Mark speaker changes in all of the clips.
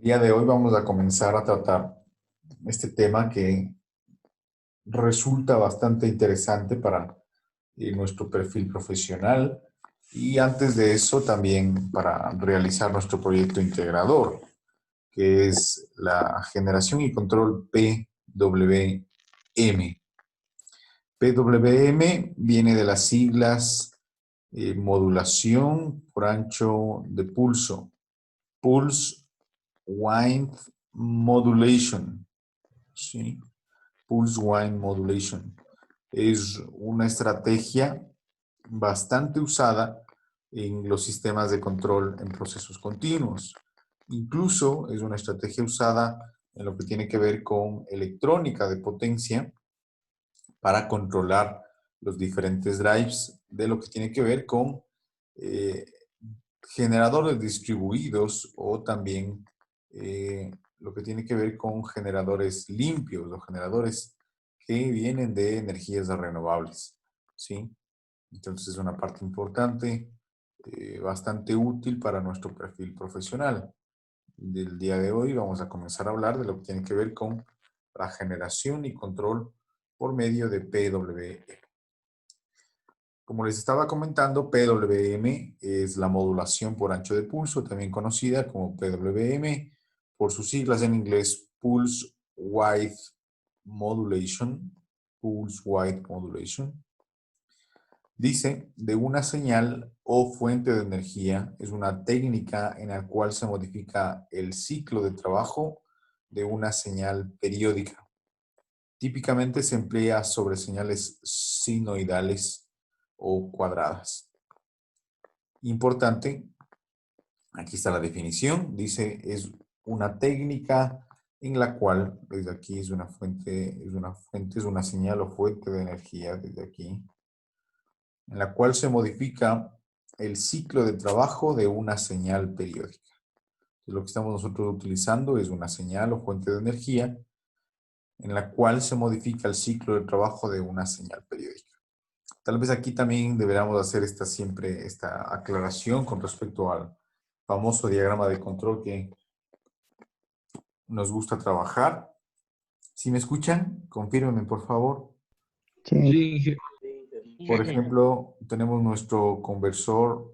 Speaker 1: día de hoy vamos a comenzar a tratar este tema que resulta bastante interesante para nuestro perfil profesional y antes de eso también para realizar nuestro proyecto integrador, que es la generación y control PWM. PWM viene de las siglas modulación por ancho de pulso, Pulse Width Modulation. ¿Sí? Pulse Width Modulation. Es una estrategia bastante usada en los sistemas de control en procesos continuos. Incluso es una estrategia usada en lo que tiene que ver con electrónica de potencia para controlar los diferentes drives de lo que tiene que ver con eh, generadores distribuidos o también lo que tiene que ver con generadores limpios o generadores que vienen de energías renovables, ¿sí? Entonces es una parte importante, bastante útil para nuestro perfil profesional. Del día de hoy vamos a comenzar a hablar de lo que tiene que ver con la generación y control por medio de PWM. Como les estaba comentando, PWM es la modulación por ancho de pulso, también conocida como PWM, por sus siglas en inglés Pulse Width Modulation. Pulse Width Modulation. Dice, de una señal o fuente de energía es una técnica en la cual se modifica el ciclo de trabajo de una señal periódica. Típicamente se emplea sobre señales sinoidales o cuadradas. Importante, aquí está la definición, dice, es una técnica en la cual, desde aquí es una fuente, es una señal o fuente de energía, desde aquí, en la cual se modifica el ciclo de trabajo de una señal periódica. Lo que estamos nosotros utilizando es una señal o fuente de energía en la cual se modifica el ciclo de trabajo de una señal periódica. Tal vez aquí también deberíamos hacer siempre esta aclaración con respecto al famoso diagrama de control que nos gusta trabajar. Si me escuchan, confírmenme por favor.
Speaker 2: Sí,
Speaker 3: Sí,
Speaker 1: Por
Speaker 3: jefe.
Speaker 1: ejemplo, tenemos nuestro conversor,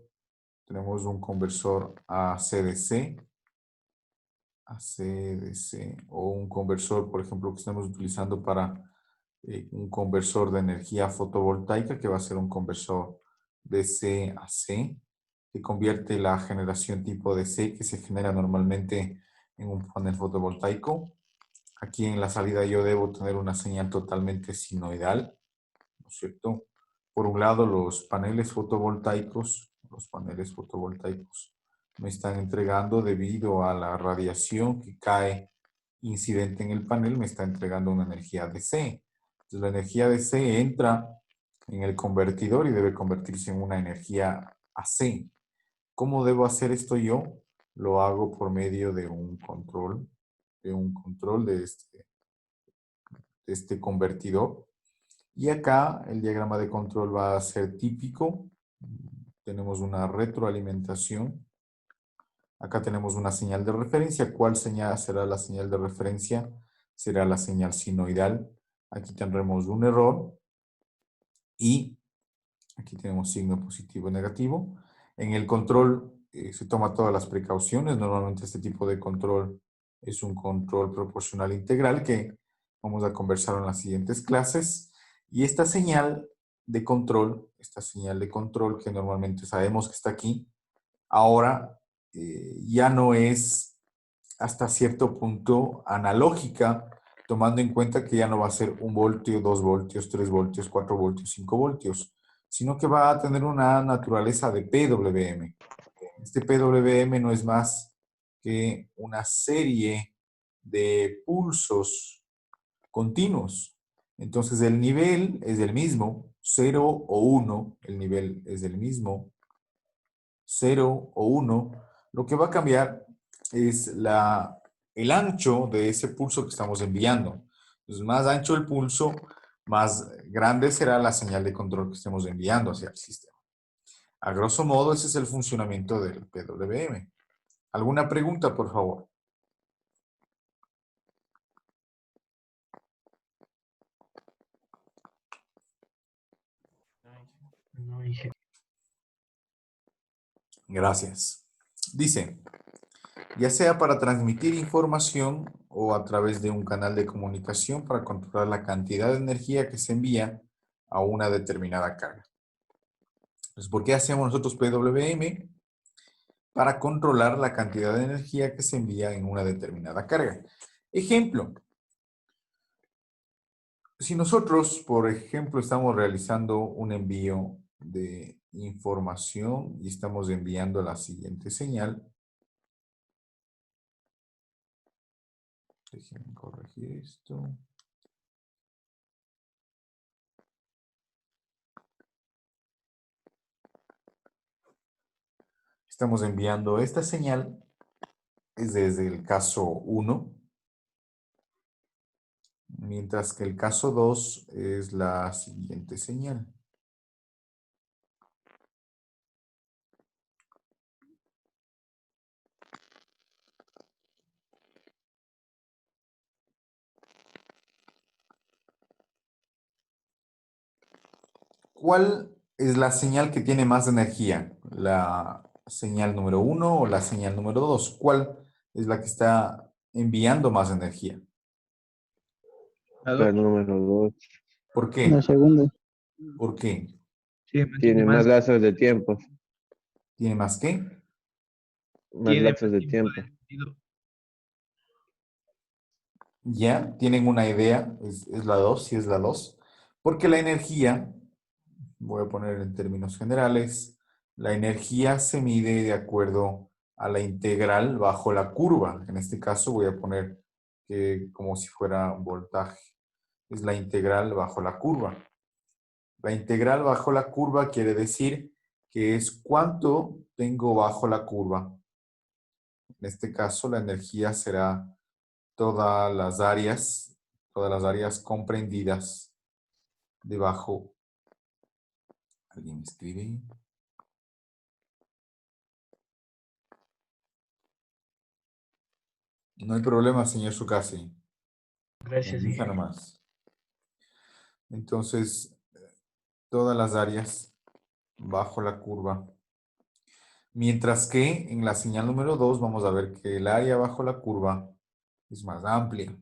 Speaker 1: tenemos un conversor AC/DC, AC/DC, o un conversor, por ejemplo, que estamos utilizando para un conversor de energía fotovoltaica, que va a ser un conversor DC-AC, que convierte la generación tipo DC, que se genera normalmente en un panel fotovoltaico. Aquí en la salida yo debo tener una señal totalmente sinoidal, ¿no es cierto? Por un lado, los paneles fotovoltaicos me están entregando debido a la radiación que cae incidente en el panel, me está entregando una energía DC. Entonces, la energía DC entra en el convertidor y debe convertirse en una energía AC. ¿Cómo debo hacer esto yo? Lo hago por medio de un control de este convertidor. Y acá el diagrama de control va a ser típico. Tenemos una retroalimentación. Acá tenemos una señal de referencia. ¿Cuál señal será la señal de referencia? Será la señal sinoidal. Aquí tendremos un error y aquí tenemos signo positivo y negativo. En el control se toma todas las precauciones. Normalmente este tipo de control es un control proporcional integral que vamos a conversar en las siguientes clases. Y esta señal de control que normalmente sabemos que está aquí, ahora ya no es hasta cierto punto analógica, tomando en cuenta que ya no va a ser 1 voltio, 2 voltios, 3 voltios, 4 voltios, 5 voltios, sino que va a tener una naturaleza de PWM. Este PWM no es más que una serie de pulsos continuos. Entonces el nivel es el mismo, 0 o 1, el nivel es el mismo, 0 o 1. Lo que va a cambiar es el ancho de ese pulso que estamos enviando. Entonces, más ancho el pulso, más grande será la señal de control que estemos enviando hacia el sistema. A grosso modo, ese es el funcionamiento del PWM. ¿Alguna pregunta, por favor?
Speaker 2: No, ingeniero.
Speaker 1: Gracias. Dice, ya sea para transmitir información o a través de un canal de comunicación para controlar la cantidad de energía que se envía a una determinada carga. Entonces, ¿por qué hacemos nosotros PWM? Para controlar la cantidad de energía que se envía en una determinada carga. Ejemplo, si nosotros, por ejemplo, estamos realizando un envío de información y estamos enviando la siguiente señal. Déjenme corregir esto. Estamos enviando esta señal, es desde el caso 1, mientras que el caso 2 es la siguiente señal. ¿Cuál es la señal que tiene más energía? ¿La señal número 1 o la señal número 2? ¿Cuál es la que está enviando más energía?
Speaker 3: La número 2
Speaker 1: ¿Por
Speaker 4: La
Speaker 1: qué?
Speaker 4: segunda.
Speaker 1: ¿Por qué?
Speaker 2: Sí, mantiene
Speaker 3: tiene más lapsos de tiempo.
Speaker 1: ¿Tiene más qué?
Speaker 3: Más
Speaker 2: tiene
Speaker 3: lapsos
Speaker 2: más
Speaker 3: de
Speaker 2: tiempo
Speaker 3: tiempo.
Speaker 2: de encendido.
Speaker 1: ¿Ya? ¿Tienen una idea? ¿Es la 2? Sí, es la 2. Porque la energía, voy a poner en términos generales, la energía se mide de acuerdo a la integral bajo la curva. En este caso voy a poner como si fuera voltaje. Es la integral bajo la curva. La integral bajo la curva quiere decir que es cuánto tengo bajo la curva. En este caso, la energía será todas las áreas comprendidas debajo. ¿Alguien me escribe? No hay problema, señor Sukasi.
Speaker 2: Gracias,
Speaker 1: Elija
Speaker 2: ingeniero.
Speaker 1: nomás. Entonces, todas las áreas bajo la curva. Mientras que en la señal número 2 vamos a ver que el área bajo la curva es más amplia.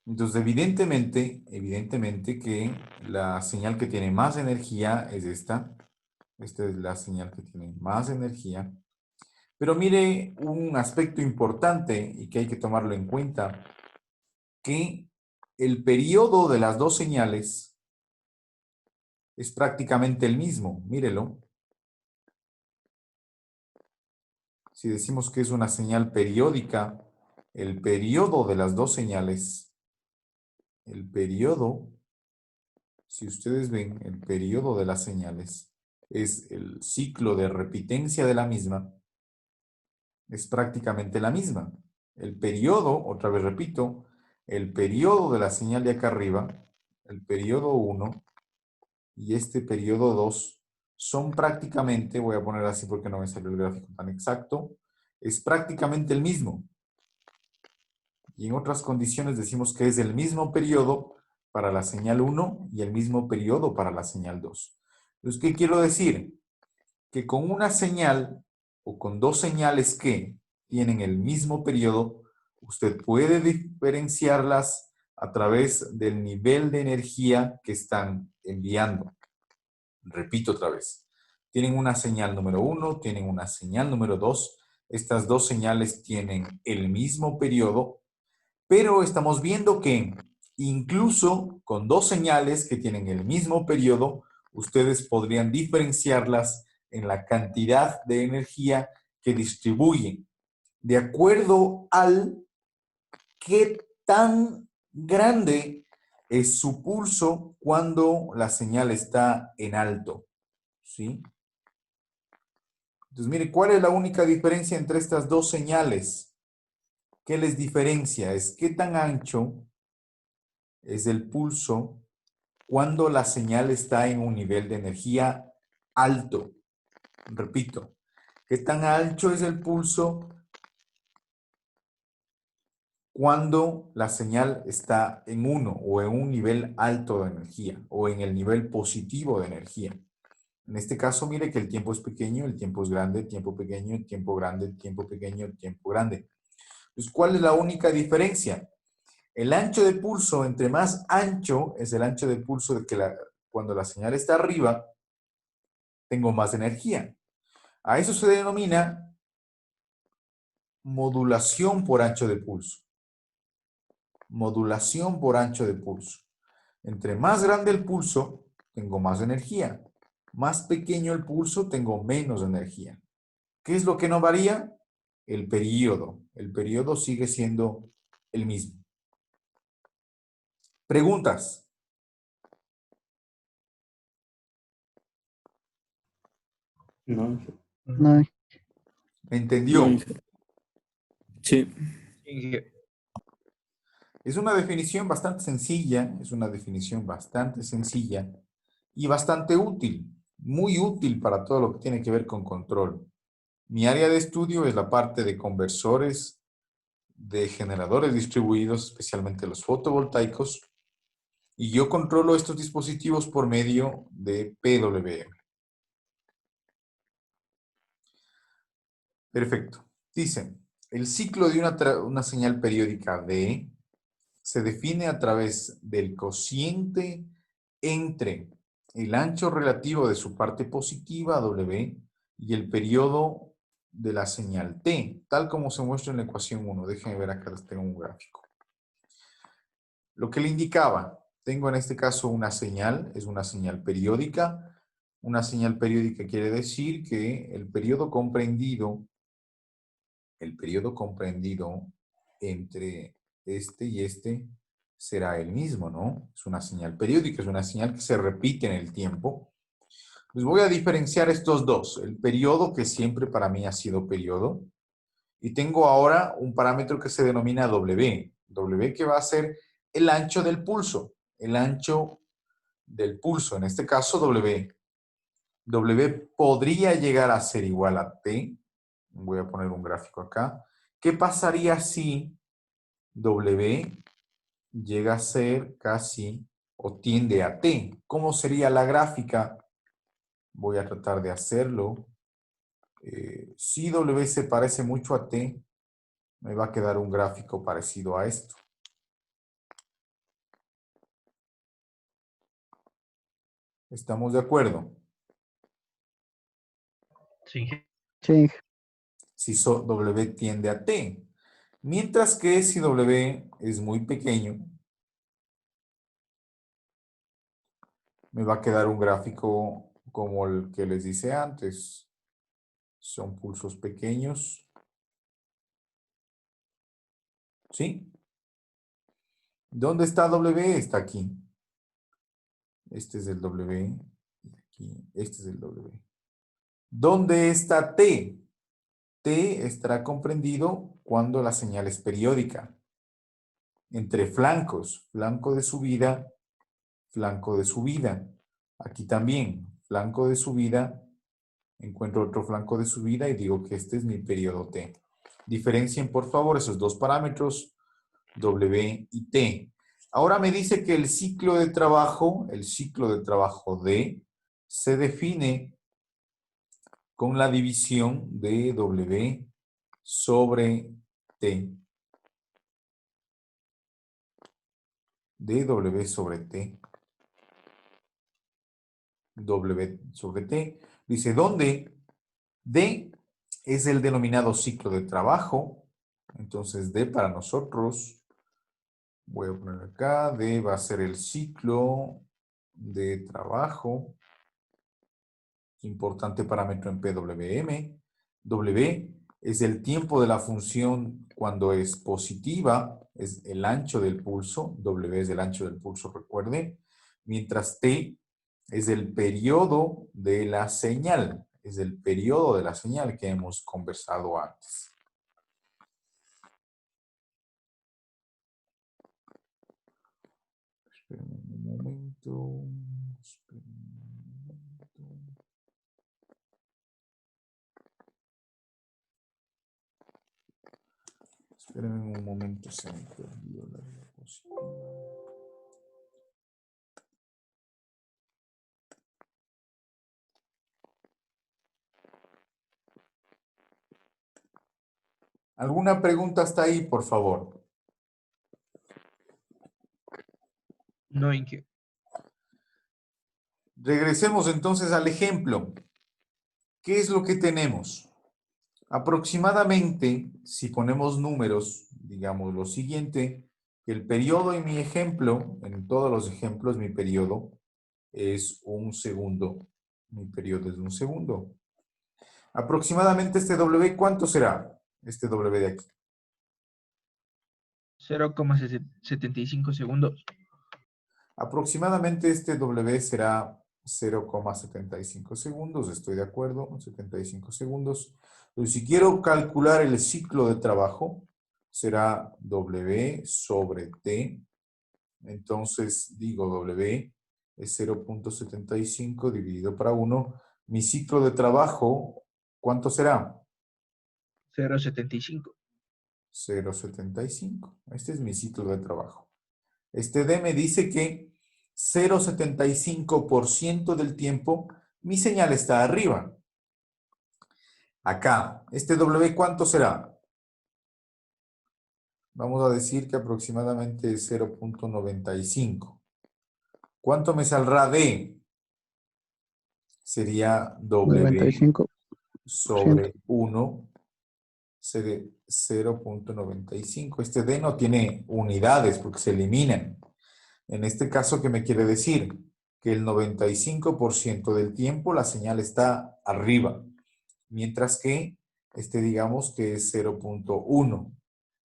Speaker 1: Entonces, evidentemente que la señal que tiene más energía es esta. Esta es la señal que tiene más energía. Pero mire un aspecto importante y que hay que tomarlo en cuenta, que el periodo de las dos señales es prácticamente el mismo. Mírelo. Si decimos que es una señal periódica, el periodo de las dos señales, el periodo, si ustedes ven, el periodo de las señales es el ciclo de repitencia de la misma, es prácticamente la misma. El periodo, otra vez repito, el periodo de la señal de acá arriba, el periodo 1 y este periodo 2 son prácticamente, voy a poner así porque no me salió el gráfico tan exacto, es prácticamente el mismo. Y en otras condiciones decimos que es el mismo periodo para la señal 1 y el mismo periodo para la señal 2. Entonces, ¿qué quiero decir? Que con una señal o con dos señales que tienen el mismo periodo, usted puede diferenciarlas a través del nivel de energía que están enviando. Repito otra vez. Tienen una señal número 1, tienen una señal número 2. Estas dos señales tienen el mismo periodo, pero estamos viendo que incluso con dos señales que tienen el mismo periodo, ustedes podrían diferenciarlas en la cantidad de energía que distribuyen, de acuerdo al qué tan grande es su pulso cuando la señal está en alto. ¿Sí? Entonces, mire, ¿cuál es la única diferencia entre estas dos señales? ¿Qué les diferencia? Es qué tan ancho es el pulso cuando la señal está en un nivel de energía alto. Repito, ¿Qué tan ancho es el pulso cuando la señal está en 1 o en un nivel alto de energía o en el nivel positivo de energía? En este caso, mire que el tiempo es pequeño, el tiempo es grande, tiempo pequeño, tiempo grande, tiempo pequeño, tiempo grande. Pues, ¿cuál es la única diferencia? El ancho de pulso, entre más ancho es el ancho de pulso de que cuando la señal está arriba, tengo más energía. A eso se denomina modulación por ancho de pulso. Modulación por ancho de pulso. Entre más grande el pulso, tengo más energía. Más pequeño el pulso, tengo menos energía. ¿Qué es lo que no varía? El periodo. El periodo sigue siendo el mismo. Preguntas.
Speaker 4: No,
Speaker 2: No.
Speaker 1: ¿Me entendió?
Speaker 4: no, sí.
Speaker 2: Sí,
Speaker 1: Es una definición bastante sencilla, y bastante útil, muy útil para todo lo que tiene que ver con control. Mi área de estudio es la parte de conversores, de generadores distribuidos, especialmente los fotovoltaicos, y yo controlo estos dispositivos por medio de PWM. Perfecto. Dice, el ciclo de una señal periódica D se define a través del cociente entre el ancho relativo de su parte positiva, W, y el periodo de la señal T, tal como se muestra en la ecuación 1. Déjenme ver acá, tengo un gráfico. Lo que le indicaba, tengo en este caso una señal, es una señal periódica. Una señal periódica quiere decir que el periodo comprendido entre este y este será el mismo, ¿no? Es una señal periódica, es una señal que se repite en el tiempo. Pues voy a diferenciar estos dos, el periodo, que siempre para mí ha sido periodo, y tengo ahora un parámetro que se denomina W. W, que va a ser el ancho del pulso, el ancho del pulso, en este caso W. W podría llegar a ser igual a T. Voy a poner un gráfico acá. ¿Qué pasaría si W llega a ser casi o tiende a T? ¿Cómo sería la gráfica? Voy a tratar de hacerlo. Si W se parece mucho a T, me va a quedar un gráfico parecido a esto. ¿Estamos de acuerdo?
Speaker 2: sí.
Speaker 5: Sí,
Speaker 1: Si W tiende a T. Mientras que si W es muy pequeño, me va a quedar un gráfico como el que les dice antes. Son pulsos pequeños. ¿Sí? ¿Dónde está W? Está aquí. Este es el W. Aquí. Este es el W. ¿Dónde está T? T estará comprendido cuando la señal es periódica. Entre flancos. Flanco de subida, flanco de subida. Aquí también. Flanco de subida. Encuentro otro flanco de subida y digo que este es mi periodo T. Diferencien, por favor, esos dos parámetros, W y T. Ahora me dice que el ciclo de trabajo D, se define con la división de W sobre T. De W sobre T. W sobre T. Dice, ¿dónde? D es el denominado ciclo de trabajo. Entonces, D para nosotros, voy a poner acá, D va a ser el ciclo de trabajo. Importante parámetro en PWM. W es el tiempo de la función cuando es positiva, es el ancho del pulso. W es el ancho del pulso, recuerde. Mientras T es el periodo de la señal. Es el periodo de la señal que hemos conversado antes. Esperen un momento. Esperen un momento. Espérenme un momento, se me perdió la diapositiva. ¿Alguna pregunta hasta ahí, por favor?
Speaker 2: No, Inge.
Speaker 1: Regresemos entonces al ejemplo. ¿Qué es lo que tenemos? Aproximadamente, si ponemos números, digamos lo siguiente, el periodo en mi ejemplo, en todos los ejemplos, mi periodo es un segundo. Mi periodo es un segundo. Aproximadamente este W, ¿cuánto será? Este W de aquí.
Speaker 2: 0,75 segundos.
Speaker 1: Aproximadamente este W será 0,75 segundos, estoy de acuerdo, 75 segundos. Entonces, si quiero calcular el ciclo de trabajo, será W sobre T. Entonces, digo W es 0,75 dividido para 1. Mi ciclo de trabajo, ¿cuánto será?
Speaker 2: 0,75.
Speaker 1: 0,75. Este es mi ciclo de trabajo. Este D me dice que 0,75% del tiempo mi señal está arriba. Acá, este W, ¿cuánto será? Vamos a decir que aproximadamente es 0,95. ¿Cuánto me saldrá D? Sería W
Speaker 2: 95%.
Speaker 1: sobre 1, 0,95. Este D no tiene unidades porque se eliminan. En este caso, ¿qué me quiere decir? Que el 95% del tiempo la señal está arriba, mientras que digamos que es 0,1.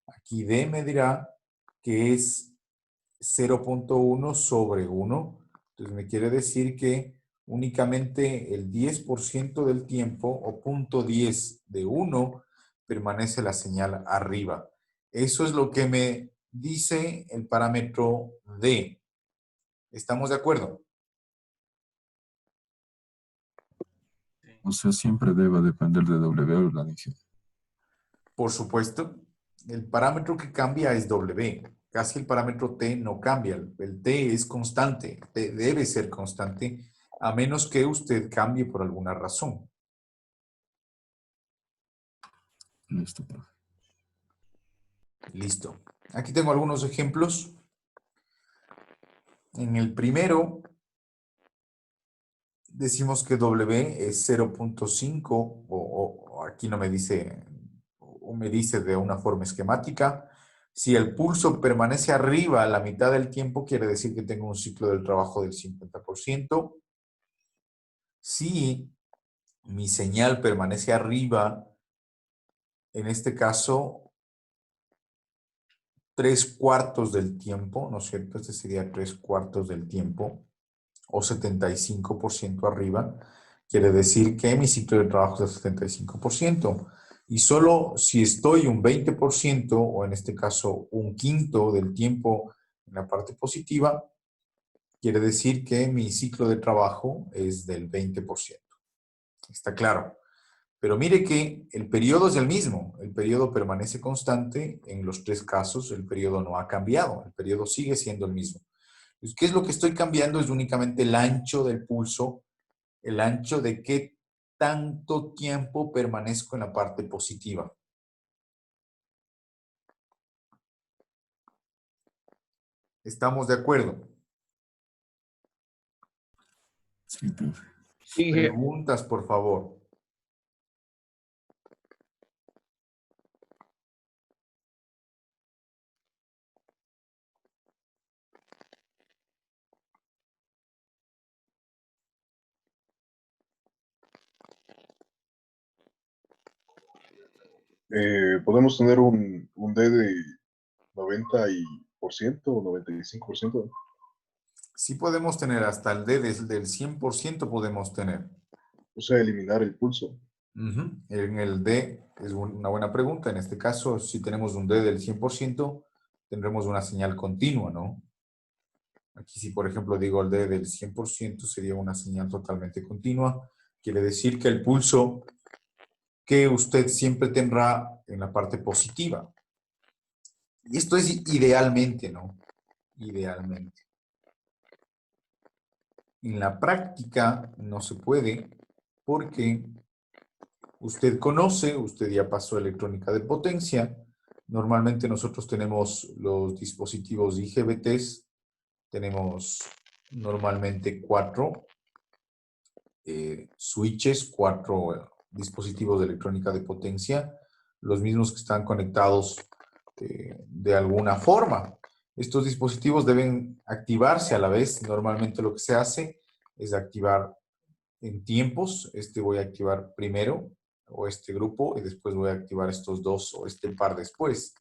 Speaker 1: Aquí D me dirá que es 0,1 sobre 1. Entonces me quiere decir que únicamente el 10% del tiempo, o 0,10 de 1, permanece la señal arriba. Eso es lo que me dice el parámetro D. ¿Estamos de acuerdo?
Speaker 5: O sea, siempre debe depender de W organización.
Speaker 1: Por supuesto. El parámetro que cambia es W. Casi el parámetro T no cambia. El T es constante. T debe ser constante a menos que usted cambie por alguna razón.
Speaker 5: Listo, profe.
Speaker 1: Listo. Aquí tengo algunos ejemplos. En el primero, decimos que W es 0,5 o aquí no me dice, o me dice de una forma esquemática. Si el pulso permanece arriba a la mitad del tiempo, quiere decir que tengo un ciclo del trabajo del 50%. Si mi señal permanece arriba, en este caso, 3/4 del tiempo, ¿no es cierto? Este sería 3/4 del tiempo, o 75% arriba, quiere decir que mi ciclo de trabajo es del 75%. Y solo si estoy un 20%, o en este caso un quinto del tiempo en la parte positiva, quiere decir que mi ciclo de trabajo es del 20%. Está claro. Pero mire que el periodo es el mismo. El periodo permanece constante en los tres casos. El periodo no ha cambiado. El periodo sigue siendo el mismo. Entonces, ¿qué es lo que estoy cambiando? Es únicamente el ancho del pulso, el ancho de qué tanto tiempo permanezco en la parte positiva. ¿Estamos de acuerdo?
Speaker 5: Sí, profe.
Speaker 2: Inge.
Speaker 1: Preguntas, por favor.
Speaker 6: Podemos tener un D de 90% o 95%.
Speaker 1: Sí podemos tener hasta el D del 100% podemos tener.
Speaker 6: O sea, eliminar el pulso.
Speaker 1: En el D es una buena pregunta. En este caso, si tenemos un D del 100%, tendremos una señal continua, ¿no? Aquí si, por ejemplo, digo el D del 100%, sería una señal totalmente continua. Quiere decir que el pulso que usted siempre tendrá en la parte positiva. Y esto es idealmente, ¿no? Idealmente. En la práctica no se puede porque usted conoce, usted ya pasó electrónica de potencia. Normalmente nosotros tenemos los dispositivos IGBTs, tenemos normalmente 4 switches, 4 dispositivos de electrónica de potencia, los mismos que están conectados de alguna forma. Estos dispositivos deben activarse a la vez. Normalmente lo que se hace es activar en tiempos. Voy a activar primero, o este grupo, y después voy a activar estos dos o este par después.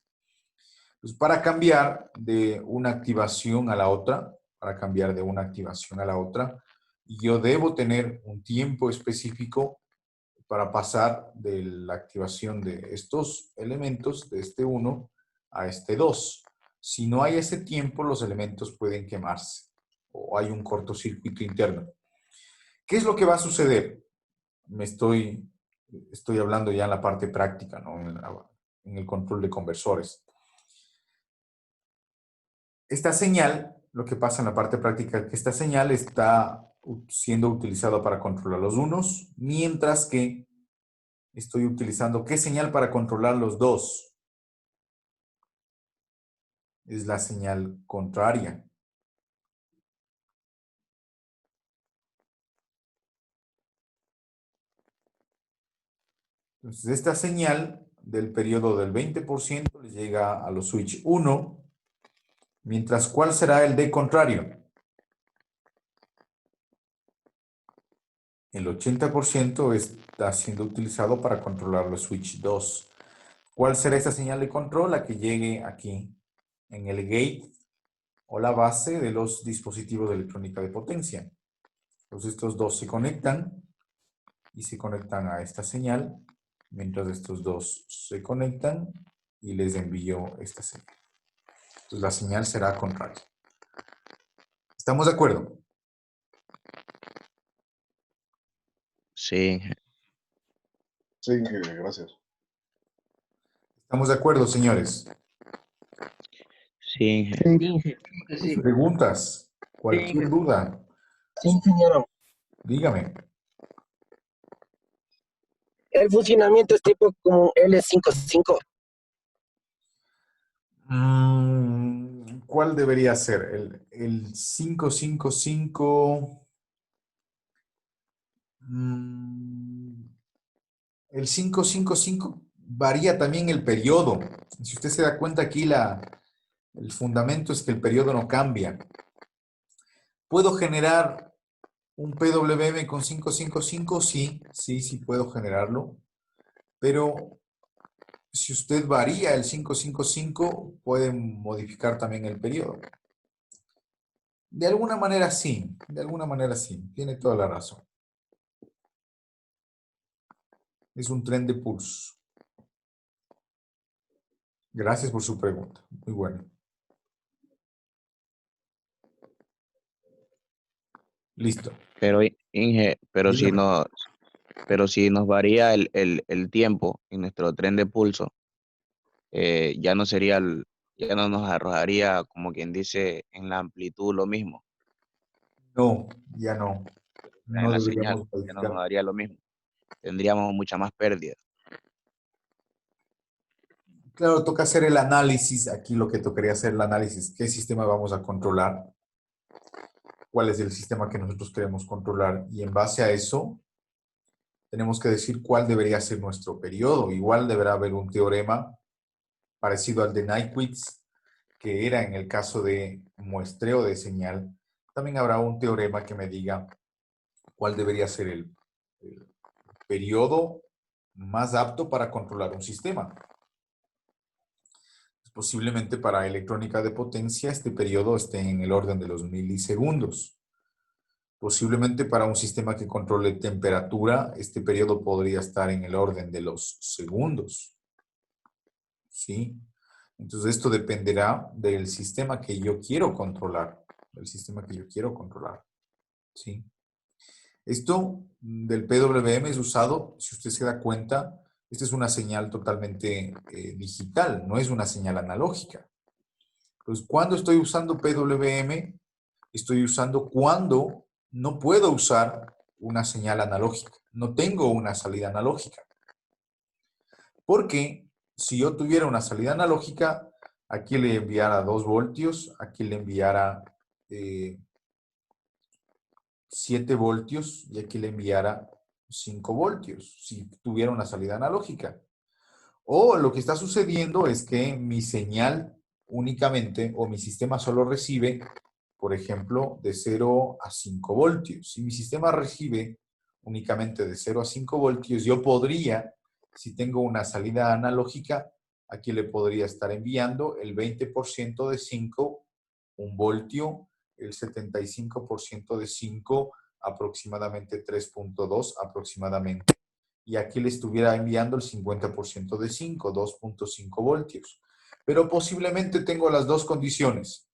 Speaker 1: Pues para cambiar de una activación a la otra, yo debo tener un tiempo específico para pasar de la activación de estos elementos, de este 1 a este 2. Si no hay ese tiempo, los elementos pueden quemarse o hay un cortocircuito interno. ¿Qué es lo que va a suceder? Estoy hablando ya en la parte práctica, ¿no? En el control de conversores. Esta señal, lo que pasa en la parte práctica es que esta señal está siendo utilizada para controlar los unos, mientras que estoy utilizando ¿qué señal para controlar los dos? Es la señal contraria. Entonces, esta señal del periodo del 20% le llega a los switch 1, mientras ¿cuál será el D contrario? El 80% está siendo utilizado para controlar los switch 2. ¿Cuál será esa señal de control? La que llegue aquí en el gate o la base de los dispositivos de electrónica de potencia. Entonces estos dos se conectan y se conectan a esta señal, mientras estos dos se conectan y les envío esta señal. Entonces la señal será contraria. ¿Estamos de acuerdo?
Speaker 3: Sí,
Speaker 6: Sí, gracias.
Speaker 1: ¿Estamos de acuerdo, señores?
Speaker 3: sí.
Speaker 2: Inge, sí.
Speaker 1: ¿Preguntas? ¿Cualquier duda?
Speaker 7: Sí, señor.
Speaker 1: Dígame.
Speaker 7: El funcionamiento es tipo como L55.
Speaker 1: ¿Cuál debería ser? El 555. El 555 varía también el periodo. Si usted se da cuenta aquí, el fundamento es que el periodo no cambia. ¿Puedo generar un PWM con 555? Sí puedo generarlo. Pero si usted varía el 555, puede modificar también el periodo. De alguna manera sí, tiene toda la razón. Es un tren de pulso. Gracias por su pregunta, muy bueno. Listo.
Speaker 3: Pero Inge,
Speaker 1: Dígame.
Speaker 3: si nos varía el tiempo en nuestro tren de pulso, ya no ya no nos arrojaría, como quien dice, en la amplitud lo mismo,
Speaker 1: No, ya no.
Speaker 3: en
Speaker 1: No
Speaker 3: la señal,
Speaker 1: deberíamos
Speaker 3: ya no nos
Speaker 1: modificar.
Speaker 3: daría lo mismo. Tendríamos mucha más pérdida.
Speaker 1: Claro, toca hacer el análisis. Aquí lo que tocaría hacer el análisis, ¿qué sistema vamos a controlar? ¿Cuál es el sistema que nosotros queremos controlar? Y en base a eso, tenemos que decir cuál debería ser nuestro periodo. Igual deberá haber un teorema parecido al de Nyquist, que era en el caso de muestreo de señal. También habrá un teorema que me diga cuál debería ser el periodo más apto para controlar un sistema. Posiblemente para electrónica de potencia este periodo esté en el orden de los milisegundos. Posiblemente para un sistema que controle temperatura, este periodo podría estar en el orden de los segundos. ¿Sí? Entonces esto dependerá del sistema que yo quiero controlar. ¿Sí? Esto del PWM es usado, si usted se da cuenta, esta es una señal totalmente digital, no es una señal analógica. Entonces, cuando estoy usando PWM, estoy usando cuando no puedo usar una señal analógica. No tengo una salida analógica. Porque si yo tuviera una salida analógica, aquí le enviara 2 voltios, aquí le enviara 7 voltios y aquí le enviara 5 voltios, si tuviera una salida analógica. O lo que está sucediendo es que mi señal únicamente, o mi sistema solo recibe, por ejemplo, de 0 a 5 voltios. Si mi sistema recibe únicamente de 0 a 5 voltios, yo podría, si tengo una salida analógica, aquí le podría estar enviando el 20% de 5, 1 voltio, el 75% de 5, aproximadamente 3.2 aproximadamente. Y aquí le estuviera enviando el 50% de 5, 2.5 voltios. Pero posiblemente tengo las dos condiciones.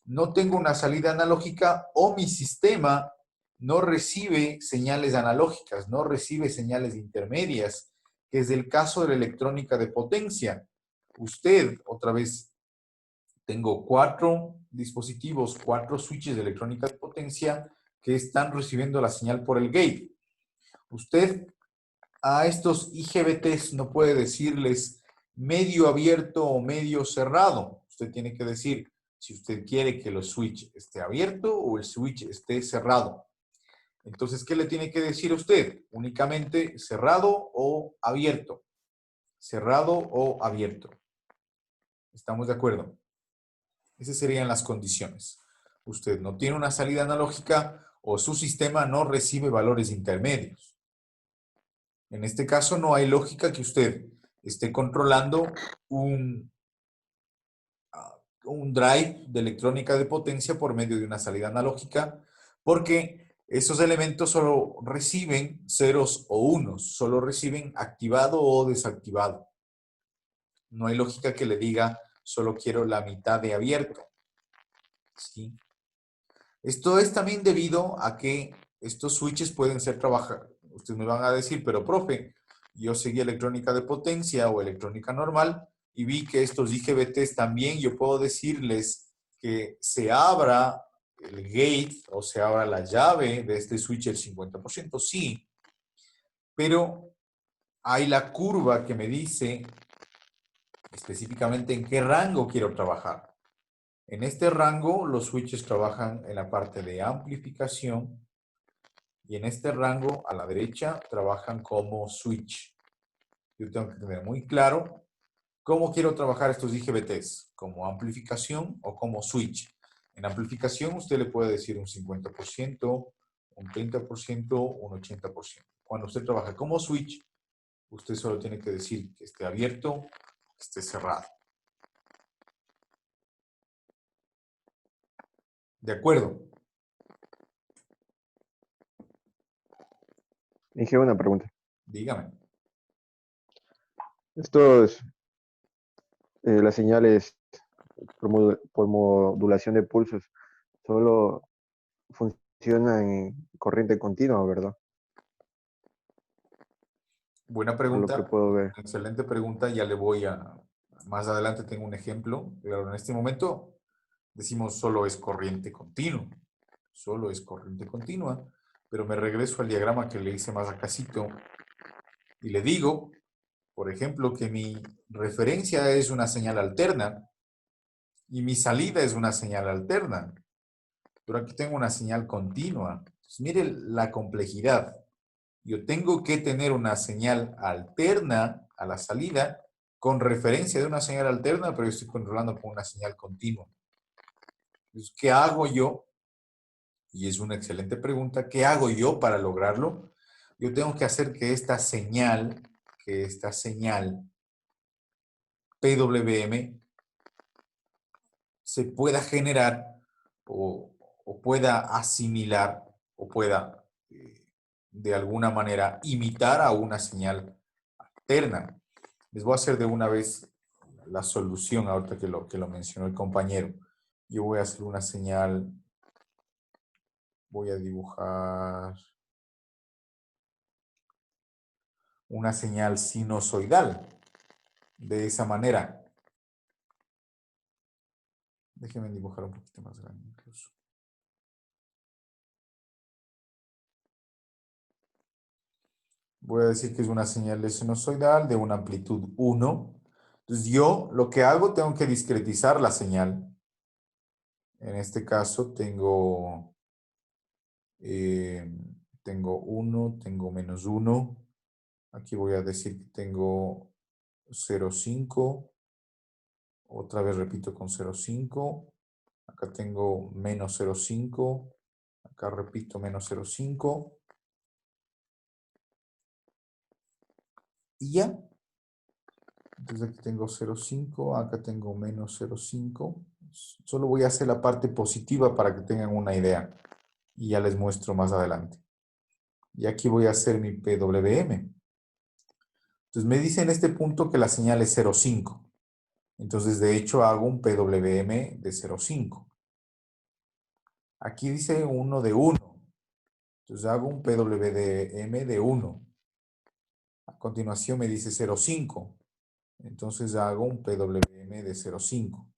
Speaker 1: No tengo una salida analógica o mi sistema no recibe señales analógicas, no recibe señales intermedias, que es el caso de la electrónica de potencia. Usted, otra vez, tengo 4 dispositivos, 4 switches de electrónica de potencia que están recibiendo la señal por el gate. Usted a estos IGBTs no puede decirles medio abierto o medio cerrado. Usted tiene que decir si usted quiere que el switch esté abierto o el switch esté cerrado. Entonces, ¿qué le tiene que decir a usted? Únicamente cerrado o abierto. Cerrado o abierto. ¿Estamos de acuerdo? Esas serían las condiciones. Usted no tiene una salida analógica o su sistema no recibe valores intermedios. En este caso no hay lógica que usted esté controlando un drive de electrónica de potencia por medio de una salida analógica, porque esos elementos solo reciben ceros o unos, solo reciben activado o desactivado. No hay lógica que le diga solo quiero la mitad de abierto. ¿Sí? Esto es también debido a que estos switches pueden ser trabajados. Ustedes me van a decir, pero profe, yo seguí electrónica de potencia o electrónica normal y vi que estos IGBTs también yo puedo decirles que se abra el gate o se abra la llave de este switch el 50%, sí. Pero hay la curva que me dice específicamente en qué rango quiero trabajar. En este rango, los switches trabajan en la parte de amplificación y en este rango, a la derecha, trabajan como switch. Yo tengo que tener muy claro cómo quiero trabajar estos IGBTs, como amplificación o como switch. En amplificación, usted le puede decir un 50%, un 30%, un 80%. Cuando usted trabaja como switch, usted solo tiene que decir que esté abierto, que esté cerrado. ¿De acuerdo?
Speaker 8: Dije una pregunta.
Speaker 1: Dígame.
Speaker 8: Estos, las señales por modulación de pulsos, solo funcionan en corriente continua, ¿verdad?
Speaker 1: Buena
Speaker 8: Por lo que
Speaker 1: pregunta.
Speaker 8: puedo ver.
Speaker 1: Excelente pregunta. Ya le voy a... Más adelante tengo un ejemplo. Claro, en este momento decimos solo es corriente continua. Solo es corriente continua. Pero me regreso al diagrama que le hice más acasito y le digo, por ejemplo, que mi referencia es una señal alterna y mi salida es una señal alterna. Pero aquí tengo una señal continua. Entonces, mire la complejidad. Yo tengo que tener una señal alterna a la salida con referencia de una señal alterna, pero yo estoy controlando con una señal continua. Entonces, ¿qué hago yo? Y es una excelente pregunta. ¿Qué hago yo para lograrlo? Yo tengo que hacer que esta señal PWM se pueda generar o pueda asimilar o pueda de alguna manera imitar a una señal alterna. Les voy a hacer de una vez la solución ahorita que lo mencionó el compañero. Yo voy a hacer una señal, voy a dibujar una señal sinusoidal de esa manera. Déjenme dibujar un poquito más grande incluso. Voy a decir que es una señal de sinusoidal de una amplitud 1. Entonces yo lo que hago, tengo que discretizar la señal. En este caso tengo 1, tengo menos 1. Aquí voy a decir que tengo 0,5. Otra vez repito con 0,5. Acá tengo menos 0,5. Acá repito menos 0,5. Y ya. Entonces aquí tengo 0,5. Acá tengo menos 0,5. Solo voy a hacer la parte positiva para que tengan una idea. Y ya les muestro más adelante. Y aquí voy a hacer mi PWM. Entonces me dice en este punto que la señal es 0,5. Entonces de hecho hago un PWM de 0,5. Aquí dice 1 de 1. Entonces hago un PWM de 1. A continuación me dice 0,5. Entonces hago un PWM de 0,5.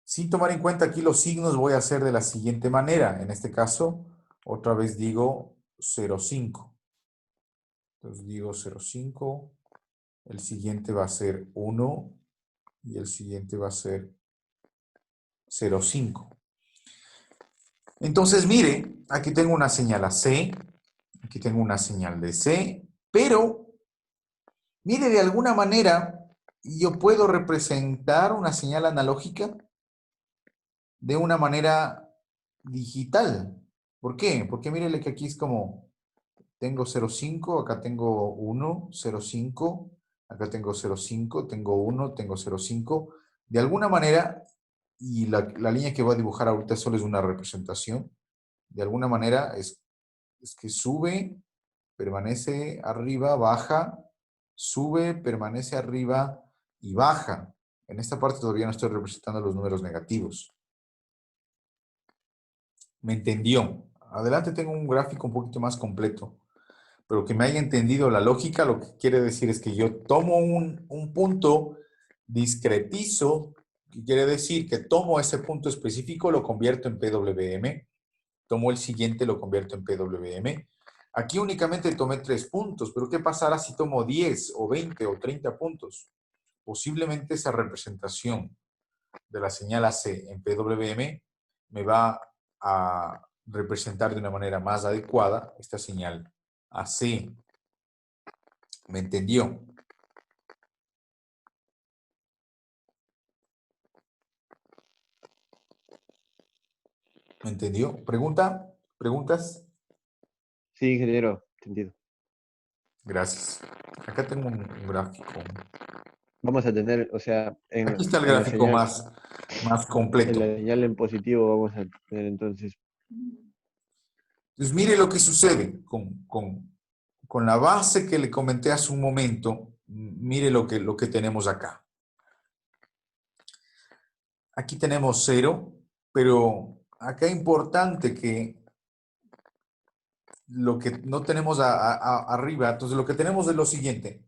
Speaker 1: Sin tomar en cuenta aquí los signos, voy a hacer de la siguiente manera. En este caso, otra vez digo 0,5. Entonces digo 0,5. El siguiente va a ser 1. Y el siguiente va a ser 0,5. Entonces, mire, aquí tengo una señal AC. Aquí tengo una señal de C. Pero, mire, de alguna manera, yo puedo representar una señal analógica de una manera digital. ¿Por qué? Porque mírele que aquí es como, tengo 0,5, acá tengo 1, 0,5, acá tengo 0,5, tengo 1, tengo 0,5. De alguna manera, y la línea que voy a dibujar ahorita solo es una representación, de alguna manera es que sube, permanece arriba, baja, sube, permanece arriba y baja. En esta parte todavía no estoy representando los números negativos. ¿Me entendió? Adelante tengo un gráfico un poquito más completo, pero que me haya entendido la lógica, lo que quiere decir es que yo tomo un punto, discretizo, que quiere decir que tomo ese punto específico, lo convierto en PWM, tomo el siguiente, lo convierto en PWM. Aquí únicamente tomé 3 puntos, pero ¿qué pasará si tomo 10 o 20 o 30 puntos? Posiblemente esa representación de la señal AC en PWM me va a representar de una manera más adecuada esta señal AC. ¿Me entendió? ¿Me entendió? ¿Pregunta? ¿Preguntas?
Speaker 8: Sí, ingeniero, entendido.
Speaker 1: Gracias. Acá tengo un gráfico.
Speaker 8: Vamos a tener, o sea,
Speaker 1: Aquí está el
Speaker 8: en la
Speaker 1: gráfico
Speaker 8: señal,
Speaker 1: más
Speaker 8: en
Speaker 1: completo.
Speaker 8: la señal en positivo vamos a tener entonces.
Speaker 1: Entonces, mire lo que sucede con la base que le comenté hace un momento. Mire lo que tenemos acá. Aquí tenemos 0, pero acá es importante que lo que no tenemos arriba, entonces lo que tenemos es lo siguiente.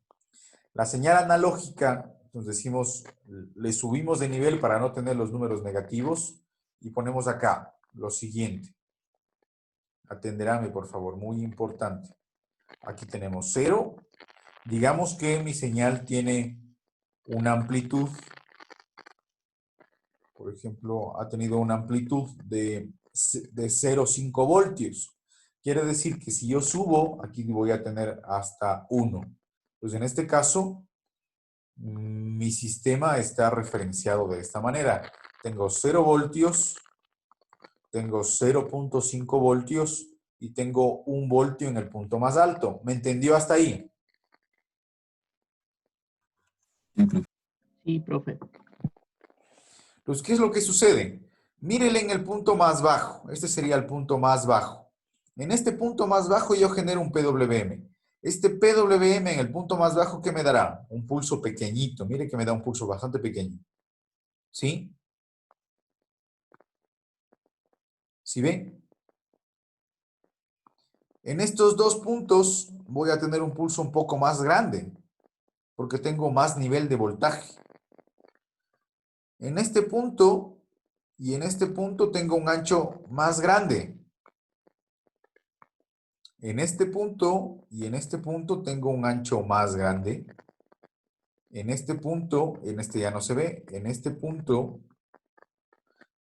Speaker 1: La señal analógica, entonces decimos, le subimos de nivel para no tener los números negativos y ponemos acá lo siguiente. Atenderame, por favor, muy importante. Aquí tenemos 0. Digamos que mi señal tiene una amplitud, por ejemplo, ha tenido una amplitud de 0,5 voltios. Quiere decir que si yo subo, aquí voy a tener hasta 1. Pues en este caso, mi sistema está referenciado de esta manera. Tengo 0 voltios, tengo 0,5 voltios y tengo 1 voltio en el punto más alto. ¿Me entendió hasta ahí?
Speaker 2: Sí, profe.
Speaker 1: Entonces, ¿qué es lo que sucede? Mírele en el punto más bajo. Este sería el punto más bajo. En este punto más bajo yo genero un PWM. Este PWM en el punto más bajo, ¿qué me dará? Un pulso pequeñito. Mire que me da un pulso bastante pequeño. ¿Sí? ¿Sí ven? En estos dos puntos voy a tener un pulso un poco más grande, porque tengo más nivel de voltaje. En este punto y en este punto tengo un ancho más grande. En este punto y en este punto tengo un ancho más grande. En este punto, en este ya no se ve, en este punto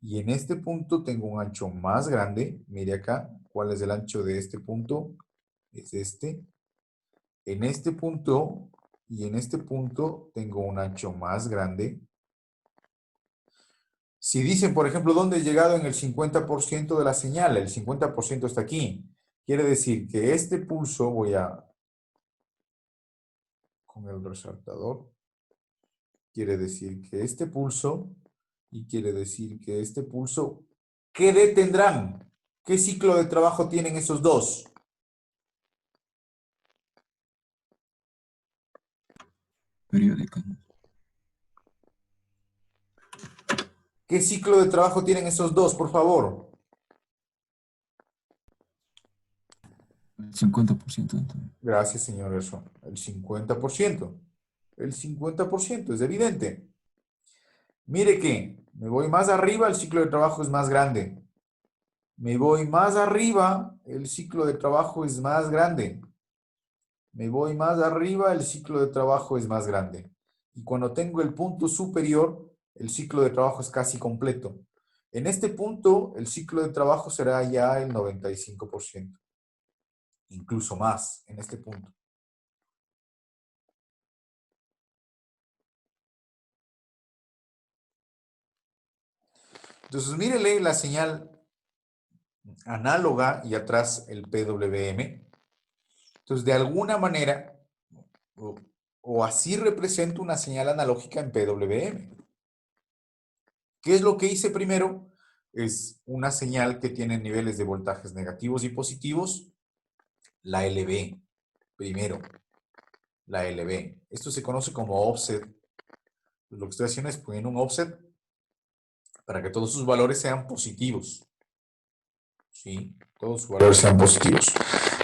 Speaker 1: y en este punto tengo un ancho más grande. Mire acá, ¿cuál es el ancho de este punto? Es este. En este punto y en este punto tengo un ancho más grande. Si dicen, por ejemplo, ¿dónde he llegado en el 50% de la señal? El 50% está aquí. Quiere decir que este pulso, voy a, con el resaltador, quiere decir que este pulso, y quiere decir que este pulso, ¿qué D tendrán? ¿Qué ciclo de trabajo tienen esos dos?
Speaker 5: Periódica.
Speaker 1: ¿Qué ciclo de trabajo tienen esos dos, por favor?
Speaker 5: El 50%. Entonces.
Speaker 1: Gracias, señor Gerson. El 50%. El 50%, es evidente. Mire que me voy más arriba, el ciclo de trabajo es más grande. Me voy más arriba, el ciclo de trabajo es más grande. Me voy más arriba, el ciclo de trabajo es más grande. Y cuando tengo el punto superior, el ciclo de trabajo es casi completo. En este punto, el ciclo de trabajo será ya el 95%. Incluso más en este punto. Entonces, mírele la señal análoga y atrás el PWM. Entonces, de alguna manera, o así represento una señal analógica en PWM. ¿Qué es lo que hice primero? Es una señal que tiene niveles de voltajes negativos y positivos, la LV, primero, la LV. Esto se conoce como offset. Lo que estoy haciendo es poner un offset para que todos sus valores sean positivos. ¿Sí? Todos sus valores sean positivos.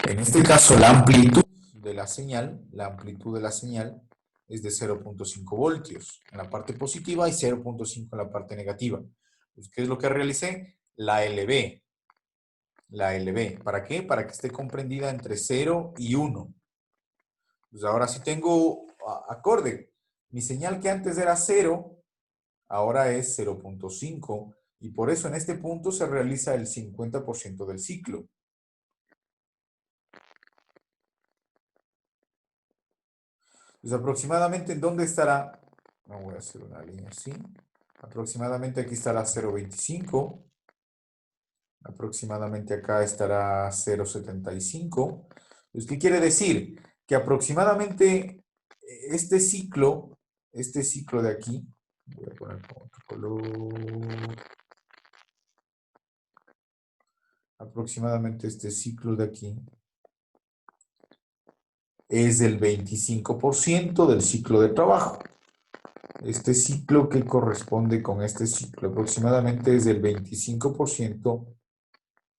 Speaker 1: En este caso, la amplitud de la señal es de 0.5 voltios en la parte positiva y 0.5 en la parte negativa. Pues, ¿qué es lo que realicé? La LV. La LV. ¿Para qué? Para que esté comprendida entre 0 y 1. Pues ahora sí tengo acorde. Mi señal que antes era 0, ahora es 0.5. Y por eso en este punto se realiza el 50% del ciclo. Pues aproximadamente, ¿en dónde estará? No voy a hacer una línea así. Aproximadamente aquí estará 0.25. Aproximadamente acá estará 0.75. Pues, ¿qué quiere decir? Que aproximadamente este ciclo de aquí, voy a poner con otro color. Aproximadamente este ciclo de aquí es del 25% del ciclo de trabajo. Este ciclo que corresponde con este ciclo aproximadamente es del 25%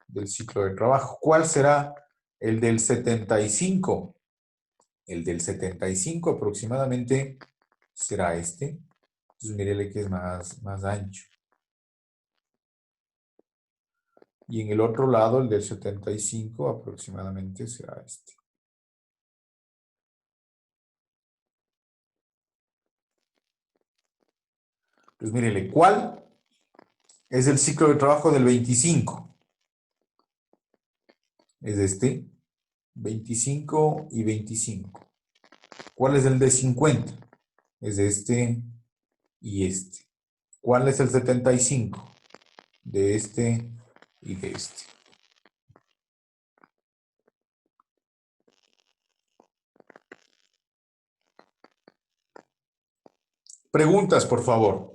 Speaker 1: del ciclo de trabajo. ¿Cuál será el del 75? El del 75 aproximadamente será este. Entonces mírele que es más ancho. Y en el otro lado, el del 75 aproximadamente será este. Pues mírele, ¿cuál es el ciclo de trabajo del 25? Es este, 25 y 25. ¿Cuál es el de 50? Es este y este. ¿Cuál es el 75? De este y de este. Preguntas, por favor.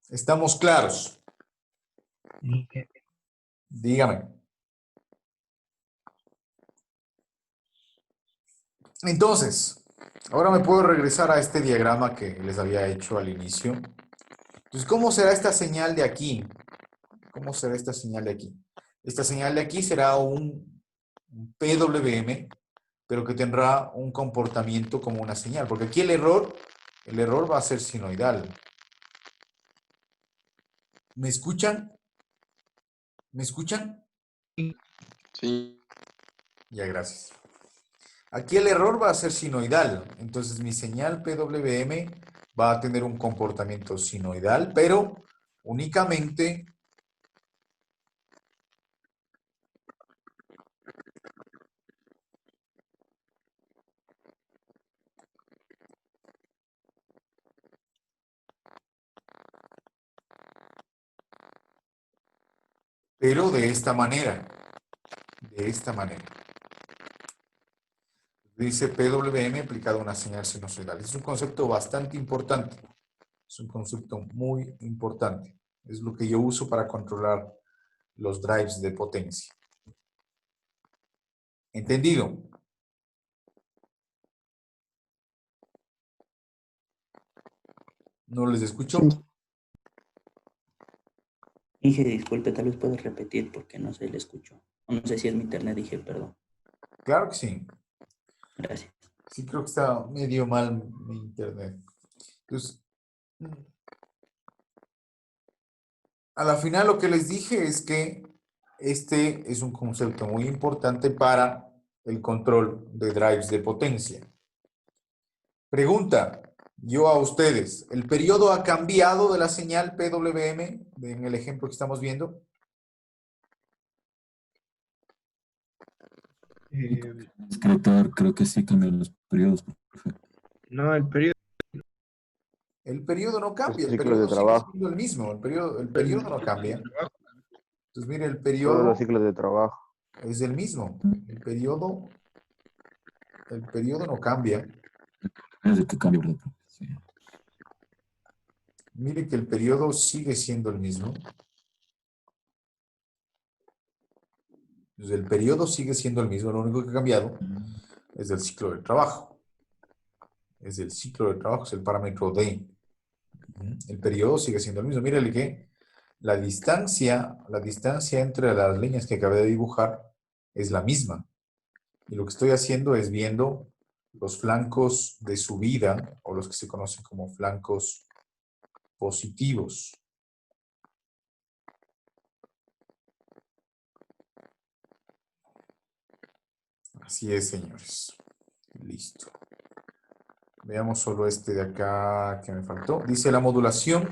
Speaker 1: ¿Estamos claros?
Speaker 2: Sí, jefe.
Speaker 1: Dígame. Entonces, ahora me puedo regresar a este diagrama que les había hecho al inicio. Entonces, ¿cómo será esta señal de aquí? ¿Cómo será esta señal de aquí? Esta señal de aquí será un PWM pero que tendrá un comportamiento como una señal. Porque aquí el error va a ser sinoidal. ¿Me escuchan? ¿Me escuchan?
Speaker 9: Sí.
Speaker 1: Ya, gracias. Aquí el error va a ser sinoidal. Entonces mi señal PWM va a tener un comportamiento sinoidal, pero únicamente pero de esta manera. De esta manera. Dice PWM aplicado a una señal sinusoidal. Es un concepto bastante importante. Es un concepto muy importante. Es lo que yo uso para controlar los drives de potencia. ¿Entendido? ¿No les escucho?
Speaker 4: Dije, disculpe, tal vez puedes repetir porque no se le escuchó. O no sé si es mi internet, dije, perdón.
Speaker 1: Claro que sí.
Speaker 4: Gracias.
Speaker 1: Sí, creo que está medio mal mi internet. Entonces, a la final lo que les dije es que este es un concepto muy importante para el control de drives de potencia. Pregunta, yo a ustedes, ¿el periodo ha cambiado de la señal PWM en el ejemplo que estamos viendo?
Speaker 5: Discretar, creo que sí cambian los periodos, profe.
Speaker 2: No, el periodo.
Speaker 1: El periodo no cambia, el
Speaker 8: ciclos
Speaker 1: periodo
Speaker 8: de
Speaker 1: sigue
Speaker 8: trabajo.
Speaker 1: siendo el mismo, el periodo no cambia. Entonces, mire, el
Speaker 8: Todos
Speaker 1: periodo
Speaker 8: los ciclos de trabajo.
Speaker 1: es el mismo. El periodo no cambia.
Speaker 5: Es el que cambia, ¿verdad, profe? Sí.
Speaker 1: Mire que el periodo sigue siendo el mismo. Entonces, el periodo sigue siendo el mismo, lo único que ha cambiado es el ciclo de trabajo. Es el ciclo de trabajo, es el parámetro D. El periodo sigue siendo el mismo. Mírale que la distancia entre las líneas que acabé de dibujar es la misma. Y lo que estoy haciendo es viendo los flancos de subida, o los que se conocen como flancos positivos. Así es, señores. Listo. Veamos solo este de acá que me faltó. Dice, la modulación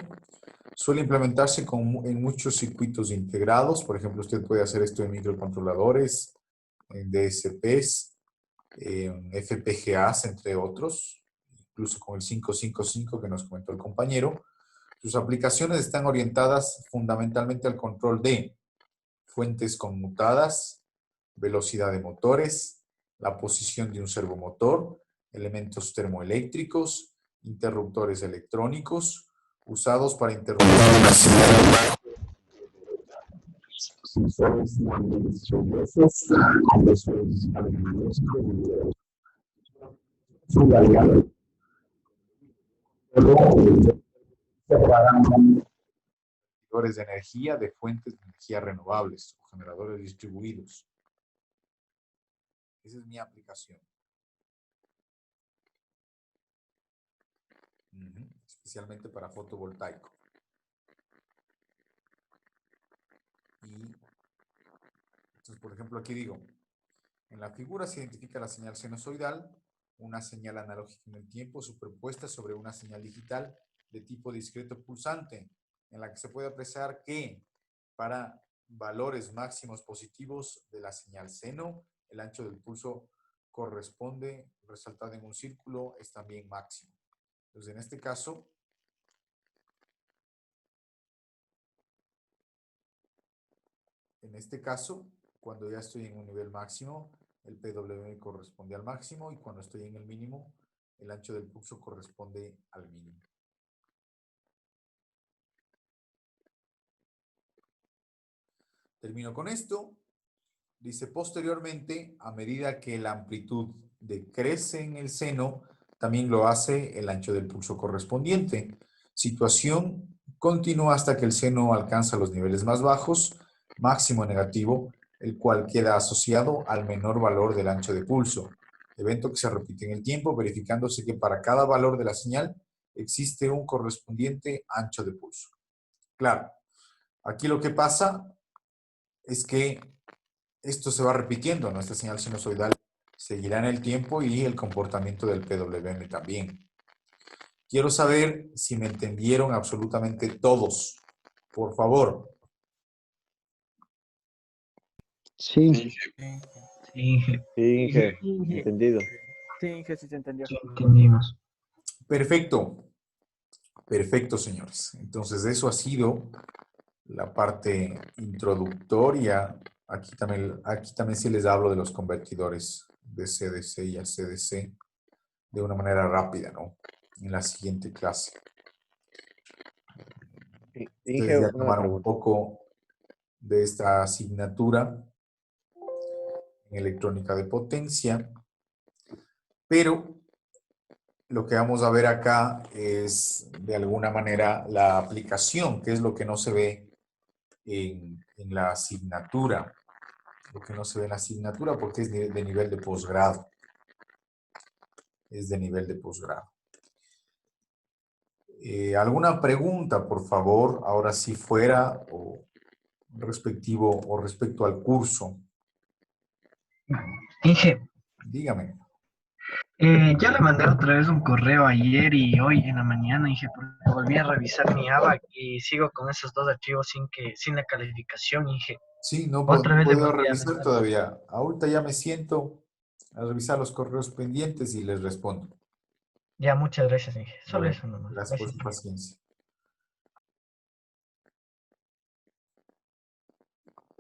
Speaker 1: suele implementarse en muchos circuitos integrados. Por ejemplo, usted puede hacer esto en microcontroladores, en DSPs, en FPGAs, entre otros, incluso con el 555 que nos comentó el compañero. Sus aplicaciones están orientadas fundamentalmente al control de fuentes conmutadas, velocidad de motores, la posición de un servomotor, elementos termoeléctricos, interruptores electrónicos, usados para interrumpir una señal. Generadores de energía de fuentes de energía renovables o generadores distribuidos. Esa es mi aplicación. Especialmente para fotovoltaico. Y entonces, por ejemplo, aquí digo, en la figura se identifica la señal sinusoidal, una señal analógica en el tiempo superpuesta sobre una señal digital de tipo discreto pulsante, en la que se puede apreciar que para valores máximos positivos de la señal seno, el ancho del pulso corresponde, resaltado en un círculo, es también máximo. Entonces, en este caso, cuando ya estoy en un nivel máximo, el PWM corresponde al máximo, y cuando estoy en el mínimo, el ancho del pulso corresponde al mínimo. Termino con esto. Dice, posteriormente, a medida que la amplitud decrece en el seno, también lo hace el ancho del pulso correspondiente. Situación continúa hasta que el seno alcanza los niveles más bajos, máximo negativo, el cual queda asociado al menor valor del ancho de pulso. Evento que se repite en el tiempo, verificándose que para cada valor de la señal existe un correspondiente ancho de pulso. Claro, aquí lo que pasa es que esto se va repitiendo, nuestra señal sinusoidal seguirá en el tiempo y el comportamiento del PWM también. Quiero saber si me entendieron absolutamente todos. Por favor.
Speaker 9: Sí.
Speaker 2: Sí, Inge.
Speaker 8: Sí, Inge, entendido.
Speaker 10: Sí, Inge, sí se entendió.
Speaker 2: Sí, entendimos.
Speaker 1: Perfecto. Perfecto, señores. Entonces, eso ha sido la parte introductoria. Aquí también sí les hablo de los convertidores de CDC y ACDC de una manera rápida, ¿no? En la siguiente clase.
Speaker 8: Inge,
Speaker 1: Ustedes ya
Speaker 8: una
Speaker 1: tomaron un
Speaker 8: pregunta.
Speaker 1: poco de esta asignatura en electrónica de potencia, pero lo que vamos a ver acá es de alguna manera la aplicación, que es lo que no se ve en la asignatura. Lo que no se ve en la asignatura porque es de nivel de posgrado. Es de nivel de posgrado. ¿Alguna pregunta, por favor? Ahora sí fuera o respecto al curso.
Speaker 2: Inge,
Speaker 1: Dígame.
Speaker 2: ya le mandé otra vez un correo ayer y hoy en la mañana, Inge, porque volví a revisar mi ABAC y sigo con esos dos archivos sin la calificación, Inge.
Speaker 1: Sí, no
Speaker 2: Otra vez le
Speaker 1: puedo
Speaker 2: volví a
Speaker 1: revisar
Speaker 2: mandar.
Speaker 1: todavía. Ahorita ya me siento a revisar los correos pendientes y les respondo.
Speaker 2: Ya, muchas gracias, Inge. Solo
Speaker 1: Bueno,
Speaker 2: eso nomás.
Speaker 1: gracias por
Speaker 2: Gracias,
Speaker 1: su
Speaker 2: Inge.
Speaker 1: paciencia.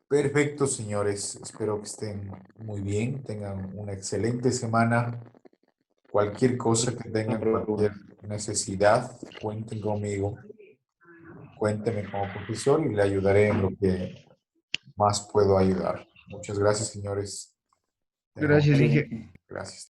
Speaker 1: Perfecto, señores. Espero que estén muy bien, tengan una excelente semana. Cualquier cosa que tengan, cualquier necesidad, cuenten conmigo. Cuénteme como profesor y le ayudaré en lo que más puedo ayudar. Muchas gracias, señores. Tengan un-
Speaker 2: Gracias,
Speaker 4: Adiós,
Speaker 2: Inge.
Speaker 4: Inge.
Speaker 1: Gracias.